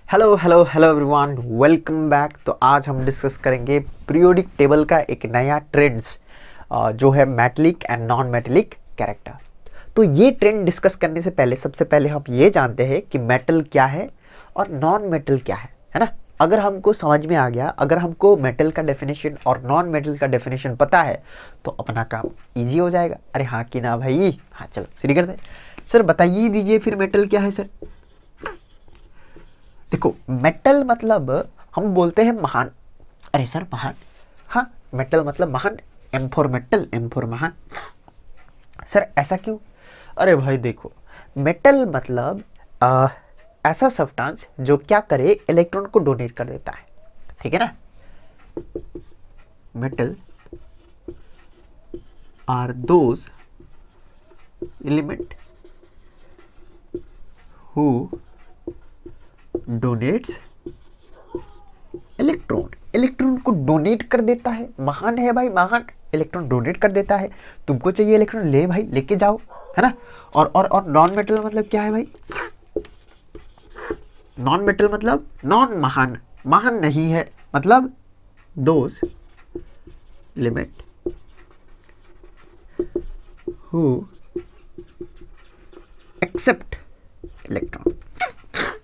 Hello hello hello everyone, welcome back. तो आज हम डिस्कस करेंगे पीरियोडिक टेबल का एक नया ट्रेंड्स जो है metallic and non metallic character. तो ये ट्रेंड डिस्कस करने से पहले सबसे पहले हम ये जानते हैं कि मेटल क्या है और नॉन मेटल क्या है ना। अगर हमको समझ में आ गया, अगर हमको मेटल का डेफिनेशन और नॉन मेटल का डेफिनेशन पता है तो अपना काम इजी हो जाएगा। अरे हाँ कि ना भाई? हाँ चलो शुरू करते हैं। सर बताइए दीजिए फिर मेटल क्या है सर? देखो मेटल मतलब हम बोलते हैं महान। अरे सर महान? हाँ, मेटल मतलब महान। M for metal, M for महान। सर ऐसा क्यों? अरे भाई देखो, मेटल मतलब ऐसा सब्सटेंस जो क्या करे, इलेक्ट्रॉन को डोनेट कर देता है। ठीक है ना। Metal are those element who donates electron. Electron को डोनेट कर देता है, महान है भाई, महान। इलेक्ट्रॉन डोनेट कर देता है, तुमको चाहिए इलेक्ट्रॉन, ले भाई लेके जाओ, है ना। और नॉन मेटल मतलब क्या है भाई? नॉन मेटल मतलब नॉन महान, महान नहीं है, मतलब those element who accept electron.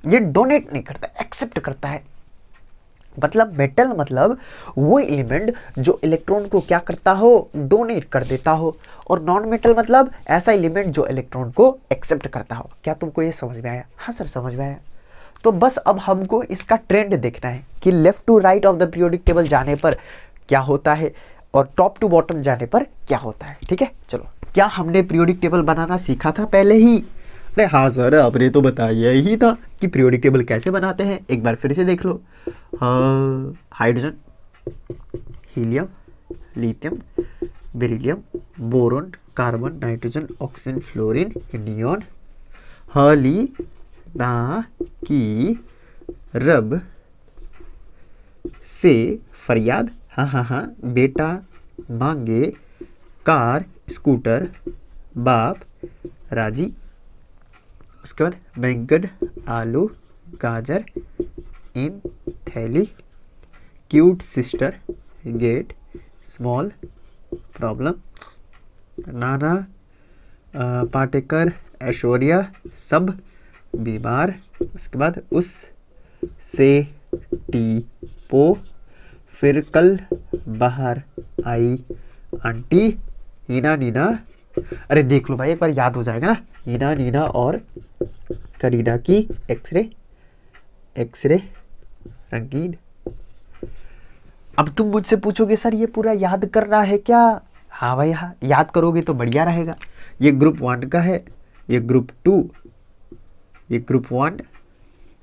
ये डोनेट नहीं करता, एक्सेप्ट करता है। मतलब मेटल मतलब वो एलिमेंट जो इलेक्ट्रॉन को क्या करता हो, डोनेट कर देता हो। और नॉन मेटल मतलब ऐसा एलिमेंट जो इलेक्ट्रॉन को एक्सेप्ट करता हो। क्या तुमको ये समझ में आया? हाँ सर समझ में आया। तो बस अब हमको इसका ट्रेंड देखना है कि left to right of the periodic table जाने पर क्या होता है और टॉप टू बॉटम जाने पर क्या होता है। ठीक है चलो, क्या हमने पीरियोडिक टेबल बनाना सीखा था पहले ही? अरे हाँ सर, आपने तो बताया ही था कि पीरियोडिक टेबल कैसे बनाते हैं। एक बार फिर से देख लो। Hydrogen, helium, lithium, beryllium, boron, carbon, nitrogen, oxygen, fluorine, neon, हली ना की रब से फरियाद, हाँ हाँ हाँ बेटा मांगे कार स्कूटर, बाप राजी। उसके बाद बैंगन, आलू, गाजर इन थैली, cute sister, gate small problem, Nana Patekar, Aishwarya सब बीमार। उसके बाद उस से टी पो, फिर कल बाहर आई आंटी, हीना नीना। अरे देख लो भाई, एक बार याद हो जाएगा ना। हीना नीना और करीना की एक्सरे, एक्सरे रंगीन। अब तुम मुझसे पूछोगे सर ये पूरा याद करना है क्या? हाँ भाई हाँ, याद करोगे तो बढ़िया रहेगा। ये ग्रुप 1 का है, ये ग्रुप 2, ये ग्रुप 1,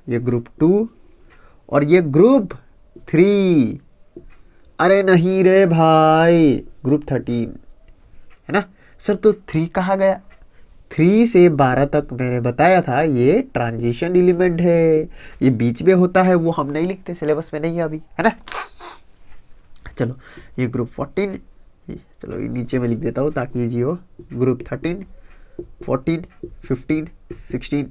ये ग्रुप 2 और ये ग्रुप 3। अरे नहीं रे भाई, ग्रुप 13 है ना। सर तो 3 कहाँ गया? 3 से 12 तक मैंने बताया था ये ट्रांजिशन एलिमेंट है, ये बीच में होता है, वो हम नहीं लिखते, सिलेबस में नहीं है अभी, है ना। चलो ये ग्रुप 14, चलो ये नीचे में लिख देता हूँ ताकि इजी हो। ग्रुप 13, 14, 15, 16,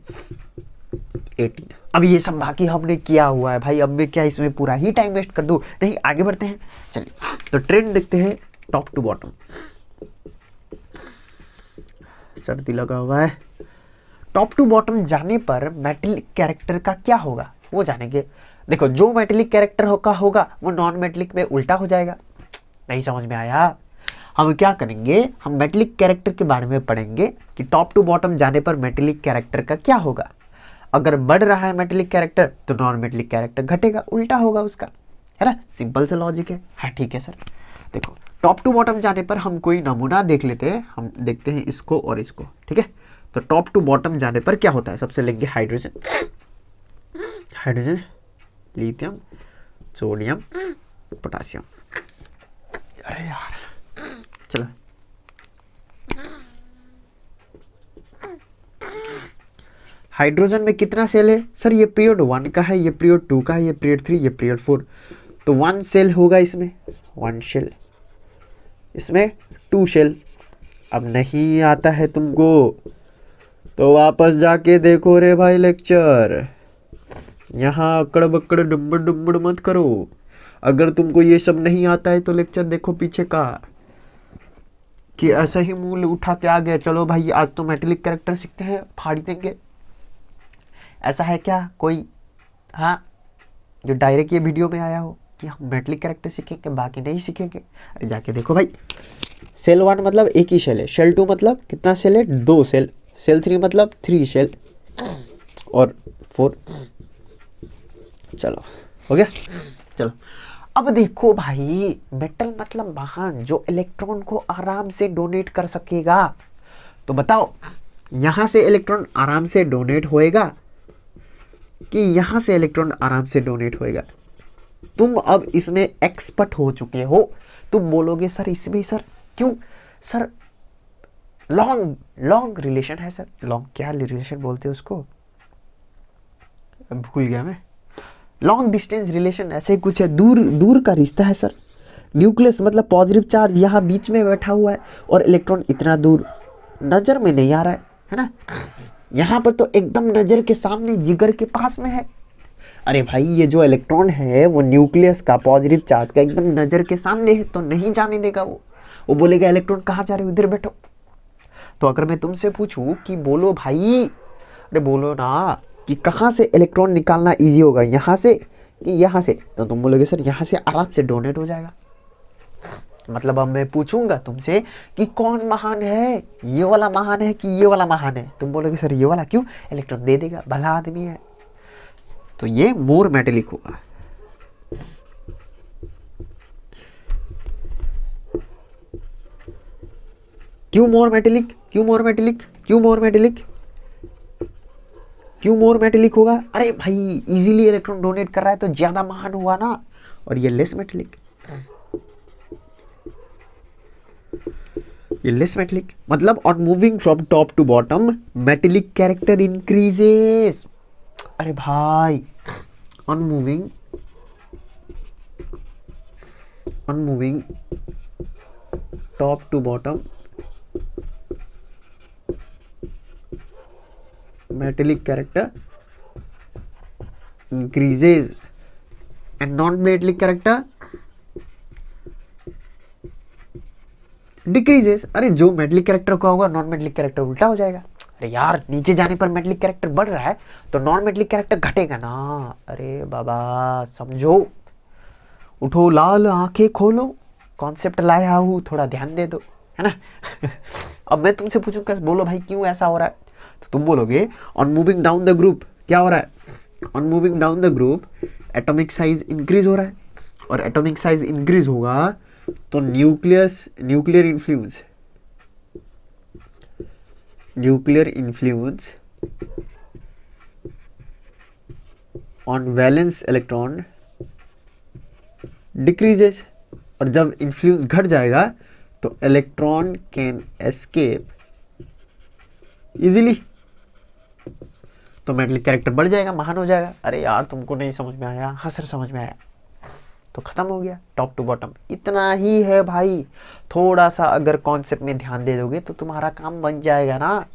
18। अब ये सब बाकी हमने किया हुआ है भाई, अब मैं क्या इसमें पूरा ही टाइम वेस्ट कर दूँ? नहीं, आगे बढ़ते हैं। चलिए तो ट्रेंड देखते हैं टॉप टू बॉटम। सर्दी लगा हुआ है। टॉप टू बॉटम जाने पर मेटेलिक कैरेक्टर का क्या होगा वो जानेंगे। देखो जो मेटेलिक कैरेक्टर होगा वो नॉन मेटेलिक में उल्टा हो जाएगा। नहीं समझ में आया? हम क्या करेंगे, हम मेटेलिक कैरेक्टर के बारे में पढ़ेंगे कि टॉप टू बॉटम जाने पर मेटेलिक कैरेक्टर का क्या होगा। अगर बढ़ रहा है मेटेलिक कैरेक्टर तो नॉन मेटेलिक कैरेक्टर घटेगा, उल्टा होगा उसका, है ना। सिंपल सा लॉजिक है। हाँ ठीक है सर। देखो टॉप टू बॉटम जाने पर हम कोई नमूना देख लेते हैं, हम देखते हैं इसको और इसको। ठीक है तो टॉप टू बॉटम जाने पर क्या होता है? सबसे लेंगे hydrogen, hydrogen, lithium, sodium, potassium. अरे यार चलो, हाइड्रोजन में कितना सेल है सर? ये पीरियड 1 का है, ये पीरियड 2 का है, ये पीरियड 3, ये पीरियड 4। तो 1 सेल होगा इसमें, 1 शेल, इसमें 2 शेल। अब नहीं आता है तुमको तो वापस जाके देखो रे भाई लेक्चर। यहाँ अकड़ बकड़ डुम्बड़ डुम्बड़ मत करो। अगर तुमको ये सब नहीं आता है तो लेक्चर देखो पीछे का, कि ऐसा ही मुंह उठा के आ गया चलो भाई आज तो मेटलिक कैरेक्टर सीखते हैं, फाड़ देंगे। ऐसा है क्या कोई, हाँ, जो डायरेक्ट ये वीडियो में आया हो कि हम मेटलिक कैरेक्टर सीखेंगे बाकी नहीं सीखेंगे? अरे जाके देखो भाई। सेल 1 मतलब एक ही सेल है, सेल 2 मतलब कितना सेल है, 2 सेल, सेल 3 मतलब 3 सेल, और 4। चलो हो गया। चलो अब देखो भाई, मेटल मतलब महान, जो इलेक्ट्रॉन को आराम से डोनेट कर सकेगा। तो बताओ यहां से इलेक्ट्रॉन आराम से डोनेट होएगा कि यहां से इलेक्ट्रॉन आराम से डोनेट होएगा? तुम अब इसमें एक्सपर्ट हो चुके हो, तुम बोलोगे सर इसमें, सर क्यों सर, लॉन्ग लॉन्ग रिलेशन है सर। लॉन्ग क्या रिलेशन बोलते हैं उसको, भूल गया मैं। लॉन्ग डिस्टेंस रिलेशन ऐसे ही कुछ है, दूर दूर का रिश्ता है सर। न्यूक्लियस मतलब पॉजिटिव चार्ज यहाँ बीच में बैठा हुआ है और इलेक्ट्रॉन इतना दूर नजर में नहीं आ रहा है ना। यहाँ पर तो एकदम नजर के सामने, जिगर के पास में है। अरे भाई ये जो इलेक्ट्रॉन है वो न्यूक्लियस का पॉजिटिव चार्ज का एकदम नजर के सामने है, तो नहीं जाने देगा वो बोलेगा इलेक्ट्रॉन कहाँ जा रहे हो, इधर बैठो। तो अगर मैं तुमसे पूछूं कि बोलो भाई, अरे बोलो ना कि कहाँ से इलेक्ट्रॉन निकालना इजी होगा, यहाँ से कि यहाँ से, तो तुम बोलोगे सर यहाँ से आराम से डोनेट हो जाएगा। मतलब अब मैं पूछूंगा तुमसे कि कौन महान है, ये वाला महान है कि ये वाला महान है, तुम बोलोगे सर ये वाला, क्यों, इलेक्ट्रॉन दे देगा, भला आदमी है। तो ये मोर मेटेलिक होगा। क्यों मोर मेटेलिक, क्यों मोर मेटेलिक, क्यों मोर मेटेलिक, क्यों मोर मेटेलिक होगा? अरे भाई इजीली इलेक्ट्रॉन डोनेट कर रहा है तो ज्यादा महान हुआ ना, और ये लेस मेटेलिक, ये लेस मेटेलिक। मतलब on moving from top to bottom metallic character increases. अरे भाई on moving top to bottom metallic character increases and non-metallic character decreases। अरे जो मेटलिक कैरेक्टर का होगा नॉन मेटलिक कैरेक्टर उल्टा हो जाएगा। अरे यार नीचे जाने पर मेटलिक कैरेक्टर बढ़ रहा है तो नॉन मेटलिक कैरेक्टर घटेगा ना। अरे बाबा समझो, उठो लाल आंखें खोलो, कॉन्सेप्ट लाया हूँ, थोड़ा ध्यान दे दो, है ना। अब मैं तुमसे पूछूंगा बोलो भाई क्यों ऐसा हो रहा है, तो तुम बोलोगे on moving down the group क्या हो रहा है, on moving down the group atomic size increase हो रहा है, और एटॉमिक साइज इंक्रीज होगा तो nuclear influence on valence electron decreases. और जब इन्फ्लुएंस घट जाएगा तो इलेक्ट्रॉन कैन एस्केप इजीली, तो मेटलिक कैरेक्टर बढ़ जाएगा, महान हो जाएगा। अरे यार तुमको नहीं समझ में आया, हाँ सर समझ में आया, तो खत्म हो गया टॉप टू बॉटम, इतना ही है भाई। थोड़ा सा अगर कॉन्सेप्ट में ध्यान दे दोगे तो तुम्हारा काम बन जाएगा ना।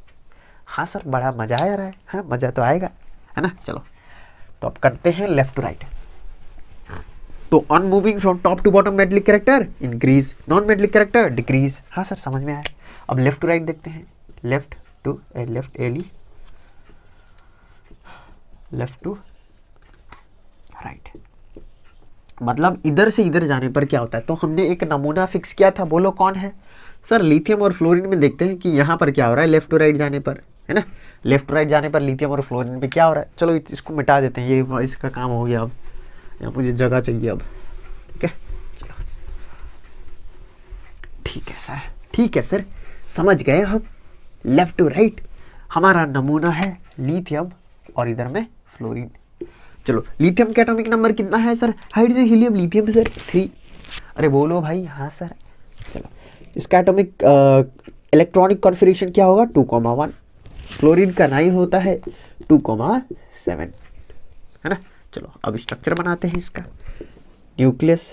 हाँ सर बड़ा मजा आ रहा है, हाँ मजा तो आएगा, है ना। चलो तो अब करते हैं लेफ्ट टू राइट। तो on moving from top to bottom metallic character increase, non metallic character decrease. हाँ सर समझ में आया। अब लेफ्ट टू राइट देखते हैं, लेफ्ट टू राइट। मतलब इधर से इधर जाने पर क्या होता है, तो हमने एक नमूना फिक्स किया था, बोलो कौन है सर, लिथियम और फ्लोरीन में देखते हैं कि यहाँ पर क्या हो रहा है लेफ्ट टू राइट जाने पर, है ना। लेफ्ट टू राइट जाने पर लिथियम और फ्लोरीन पे क्या हो रहा है। चलो इसको मिटा देते हैं, ये इसका काम हो गया। अब यहाँ मुझे जगह चाहिए अब, ठीक है। चलो ठीक है सर समझ गए हम। लेफ्ट टू राइट हमारा नमूना है लिथियम और इधर में फ्लोरीन। चलो लिथियम का एटॉमिक नंबर कितना है sir, hydrogen helium lithium sir 3। अरे बोलो भाई हाँ सर। चलो इसका एटॉमिक इलेक्ट्रॉनिक कॉन्फिगरेशन क्या होगा 2,1। फ्लोरीन का 9 होता है 2,7, है ना। चलो अब स्ट्रक्चर बनाते हैं इसका। न्यूक्लियस,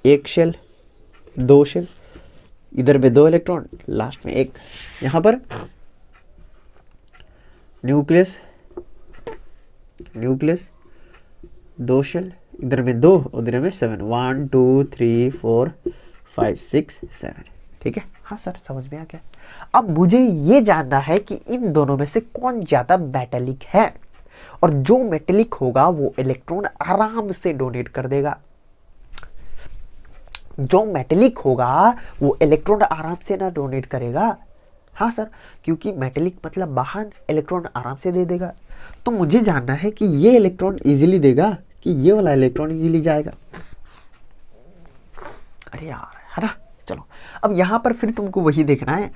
एक शेल, 2 शेल, इधर में 2 इलेक्ट्रॉन, लास्ट में 1। यहाँ पर न्यूक्लियस दो शेल, इधर में दो, उधर में 7, 1 2 3 4 5 6 7। ठीक है, हाँ सर समझ में आ गया। अब मुझे ये जानना है कि इन दोनों में से कौन ज्यादा मेटेलिक है, और जो मेटेलिक होगा वो इलेक्ट्रॉन आराम से डोनेट कर देगा। जो मेटेलिक होगा वो इलेक्ट्रॉन आराम से ना डोनेट करेगा। हाँ सर, क्योंकि मेटेलिक मतलब बाहर इलेक्ट्रॉन आराम से दे देगा। तो मुझे जानना है कि ये इलेक्ट्रॉन इजीली देगा कि ये वाला इलेक्ट्रॉन इजीली जाएगा। अरे यार, है ना। चलो अब यहाँ पर फिर तुमको वही देखना है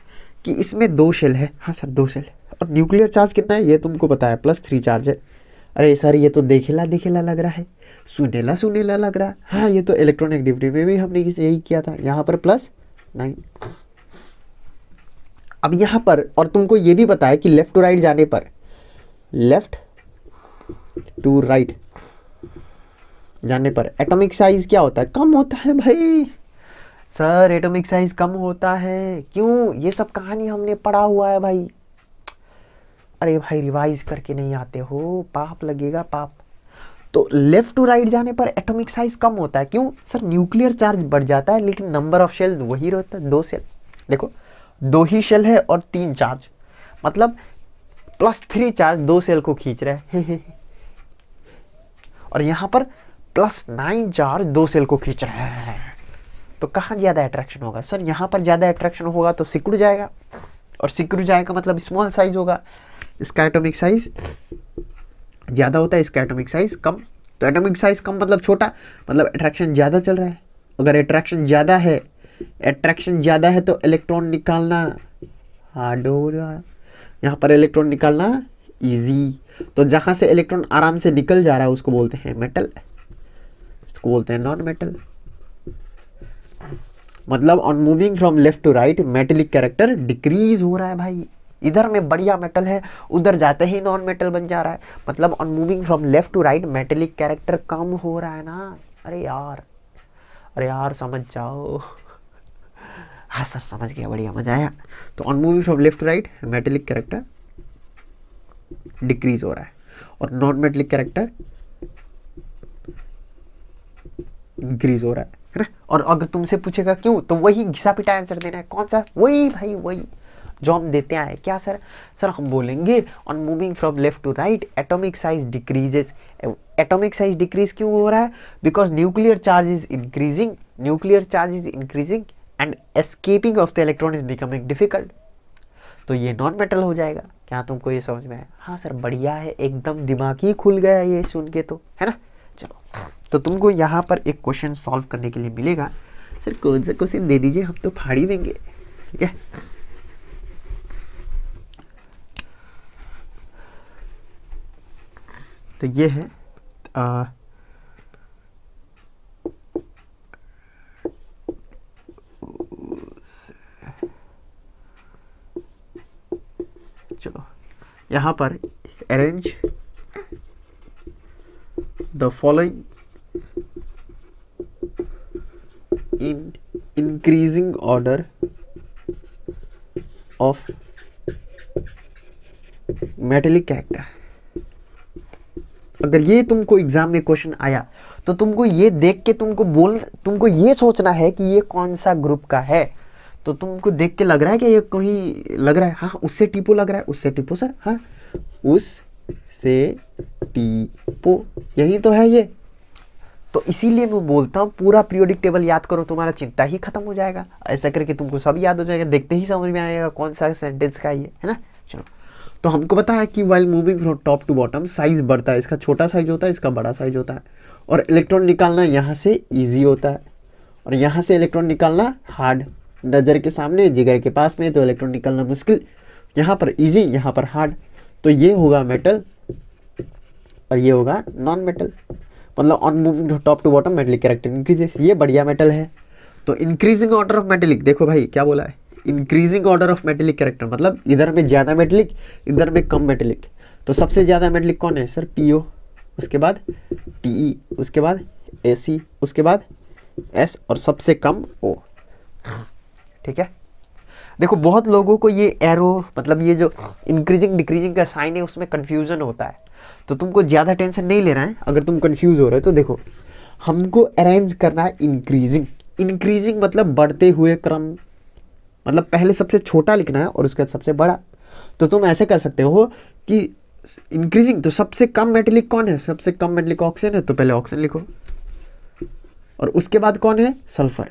कि इसमें दो शेल है। हाँ सर दो शेल, और न्यूक्लियर चार्ज कितना है ये तुमको पता है, +3 चार्ज है। अरे सर ये तो देखेला देखेला लग रहा है, सुनेला सुनेला लग रहा है। हाँ ये तो इलेक्ट्रोनेगेटिविटी में भी हमने यही किया था, यहाँ पर +9। अब यहाँ पर और तुमको ये भी पता है कि लेफ्ट टू राइट जाने पर, लेफ्ट टू राइट जाने पर एटॉमिक साइज क्या होता है, कम होता है भाई। सर एटॉमिक साइज कम होता है क्यों, ये सब कहानी हमने पढ़ा हुआ है भाई। अरे भाई रिवाइज करके नहीं आते हो, पाप लगेगा पाप। तो लेफ्ट टू राइट जाने पर एटॉमिक साइज कम होता है क्यों सर, न्यूक्लियर चार्ज बढ़ जाता है लेकिन नंबर ऑफ शेल वही रहता है, 2 शेल। देखो 2 ही शेल है और 3 चार्ज, मतलब +3 चार्ज 2 शेल को खींच रहा है और यहाँ पर +9 चार्ज 2 सेल को खींच रहा है। तो कहाँ ज्यादा अट्रैक्शन होगा सर, यहाँ पर ज्यादा अट्रैक्शन होगा तो सिकुड़ जाएगा, और सिकुड़ जाएगा मतलब स्मॉल साइज होगा। इसका एटॉमिक साइज ज्यादा होता है, इसका एटॉमिक साइज कम। तो एटॉमिक साइज कम मतलब छोटा, मतलब अट्रैक्शन ज्यादा चल रहा है। अगर अट्रैक्शन ज्यादा है, अट्रैक्शन ज्यादा है तो इलेक्ट्रॉन निकालना हार्ड हो रहा है, यहाँ पर इलेक्ट्रॉन निकालना इजी। तो जहां से इलेक्ट्रॉन आराम से निकल जा रहा है उसको बोलते हैं मेटल, इसको बोलते हैं नॉन मेटल। मतलब on moving from left to right metallic character decrease हो रहा है भाई। इधर में बढ़िया मेटल है, उधर जाते ही नॉन मेटल बन जा रहा है, मतलब on moving from left to right metallic character कम हो रहा है ना। अरे यार, अरे यार समझ जाओ। हाँ सर समझ गया, बढ़िया मजा आया। तो on moving from left to right metallic character decrease हो रहा है, और नॉन मेटेलिक कैरेक्टर इंक्रीज हो रहा है ना। और अगर तुमसे पूछेगा क्यों, तो वही घिसा पिटा आंसर देना है। कौन सा, वही भाई वही जो हम देते आए। क्या सर, सर हम बोलेंगे on moving from left to right atomic size decreases. Atomic size decrease क्यों हो रहा है, because nuclear charge is increasing, nuclear charge is increasing and escaping of the electron is becoming difficult. तो ये non metal हो जाएगा। क्या तुमको ये समझ में आया? हाँ सर बढ़िया है, एकदम दिमाग ही खुल गया ये सुन के, तो है ना। चलो तो तुमको यहाँ पर एक क्वेश्चन सॉल्व करने के लिए मिलेगा। सर कौन सा क्वेश्चन दे दीजिए, हम तो फाड़ ही देंगे। ठीक है, तो ये है चलो यहाँ पर arrange the following in increasing order of metallic character. अगर ये तुमको एग्जाम में क्वेश्चन आया तो तुमको ये देख के तुमको ये सोचना है कि ये कौन सा ग्रुप का है। तो तुमको देख के लग रहा है कि ये कोई लग रहा है, हाँ उससे टीपो लग रहा है, उससे टीपो सर, हाँ उससे टीपो, यही तो है ये। तो इसीलिए मैं बोलता हूँ पूरा पीरियोडिक टेबल याद करो, तुम्हारा चिंता ही खत्म हो जाएगा। ऐसा करके तुमको सब याद हो जाएगा, देखते ही समझ में आएगा कौन सा सेंटेंस का ये है ना। चलो तो हमको पता है कि while moving from top to bottom size बढ़ता है, इसका छोटा साइज होता है, इसका बड़ा साइज होता है, और इलेक्ट्रॉन निकालना यहाँ से इजी होता है, और यहाँ से इलेक्ट्रॉन निकालना हार्ड। नज़र के सामने जिगर के पास में तो इलेक्ट्रॉन निकालना मुश्किल, यहाँ पर इजी, यहाँ पर हार्ड। तो ये होगा मेटल और ये होगा नॉन मेटल। मतलब on moving top to bottom metallic character increases, ये बढ़िया मेटल है। तो इंक्रीजिंग ऑर्डर ऑफ मेटेलिक, देखो भाई क्या बोला है, increasing order of metallic character, मतलब इधर में ज़्यादा मेटेलिक, इधर में कम मेटेलिक। तो सबसे ज़्यादा मेटेलिक कौन है सर, पीओ, उसके बाद टीई, उसके बाद एसी, उसके बाद एस, और सबसे कम ओ। ठीक है, देखो बहुत लोगों को ये एरो मतलब ये जो इंक्रीजिंग डिक्रीजिंग का साइन है उसमें कंफ्यूजन होता है। तो तुमको ज़्यादा टेंशन नहीं लेना है। अगर तुम कंफ्यूज हो रहे हो तो देखो, हमको अरेंज करना है इंक्रीजिंग। इंक्रीजिंग मतलब बढ़ते हुए क्रम, मतलब पहले सबसे छोटा लिखना है और उसके बाद सबसे बड़ा। तो तुम ऐसे कर सकते हो कि इंक्रीजिंग, तो सबसे कम मेटेलिक कौन है? सबसे कम मेटेलिक ऑक्सीजन है, तो पहले ऑक्सीजन लिखो, और उसके बाद कौन है? सल्फर।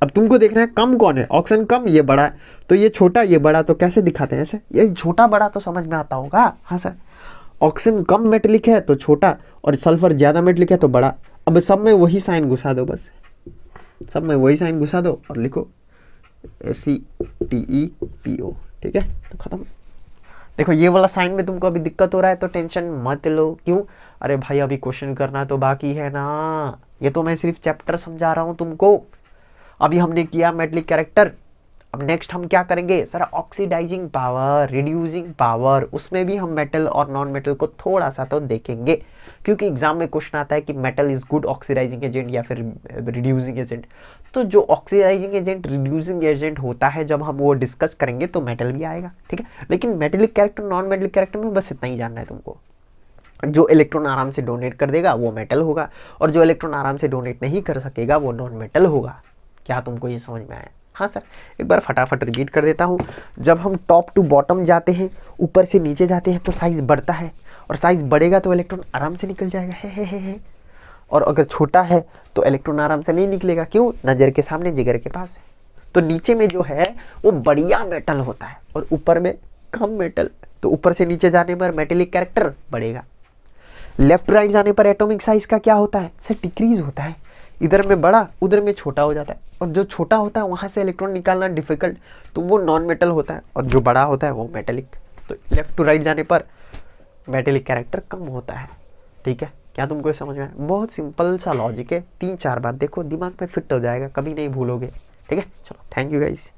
अब तुमको देखना है कम कौन है, ऑक्सीजन कम, ये बड़ा है, तो ये छोटा ये बड़ा, तो कैसे दिखाते हैं ऐसे, ये छोटा बड़ा तो समझ में आता होगा। हाँ सर, ऑक्सीजन कम मेटेलिक है तो छोटा, और सल्फर ज्यादा मेटेलिक है तो बड़ा। अब सब में वही साइन घुसा दो, बस सब में वही साइन घुसा दो और लिखो ACTEPO, ठीक है, तो खत्म। देखो ये वाला साइन में तुमको अभी दिक्कत हो रहा है तो टेंशन मत लो। क्यों? अरे भाई अभी क्वेश्चन करना तो बाकी है ना, ये तो मैं सिर्फ चैप्टर समझा रहा हूँ तुमको। अभी हमने किया मेटलिक कैरेक्टर, अब नेक्स्ट हम क्या करेंगे sir? Oxidising power, reducing power, उसमें भी हम मेटल और नॉन मेटल को थोड़ा सा तो देखेंगे, क्योंकि एग्जाम में क्वेश्चन आता है कि metal is good oxidising agent या फिर रिड्यूसिंग एजेंट। तो जो ऑक्सीडाइजिंग एजेंट, रिड्यूसिंग एजेंट होता है, जब हम वो डिस्कस करेंगे तो मेटल भी आएगा, ठीक है। लेकिन metallic character, non metallic character में बस इतना ही जानना है तुमको। जो इलेक्ट्रॉन आराम से डोनेट कर देगा वो मेटल होगा, और जो इलेक्ट्रॉन आराम से डोनेट नहीं कर सकेगा वो नॉन मेटल होगा। क्या तुमको ये समझ में आया? हाँ सर, एक बार फटाफट रिपीट कर देता हूँ। जब हम टॉप टू बॉटम जाते हैं, ऊपर से नीचे जाते हैं, तो साइज बढ़ता है, और साइज बढ़ेगा तो इलेक्ट्रॉन आराम से निकल जाएगा, है। और अगर छोटा है तो इलेक्ट्रॉन आराम से नहीं निकलेगा। क्यों? नज़र के सामने जिगर के पास है। तो नीचे में जो है वो बढ़िया मेटल होता है, और ऊपर में कम मेटल। तो ऊपर से नीचे जाने पर मेटेलिक कैरेक्टर बढ़ेगा, लेफ्ट राइट जाने पर एटॉमिक साइज का क्या होता है सर? डिक्रीज होता है। इधर में बड़ा, उधर में छोटा हो जाता है, और जो छोटा होता है वहां से इलेक्ट्रॉन निकालना डिफिकल्ट, तो वो नॉन मेटल होता है, और जो बड़ा होता है वो मेटेलिक। तो लेफ्ट टू राइट जाने पर मेटेलिक कैरेक्टर कम होता है, ठीक है। क्या तुमको समझ में आया? बहुत सिंपल सा लॉजिक है, 3-4 बार देखो, दिमाग में फिट हो जाएगा, कभी नहीं भूलोगे, ठीक है। चलो, थैंक यू गाइस।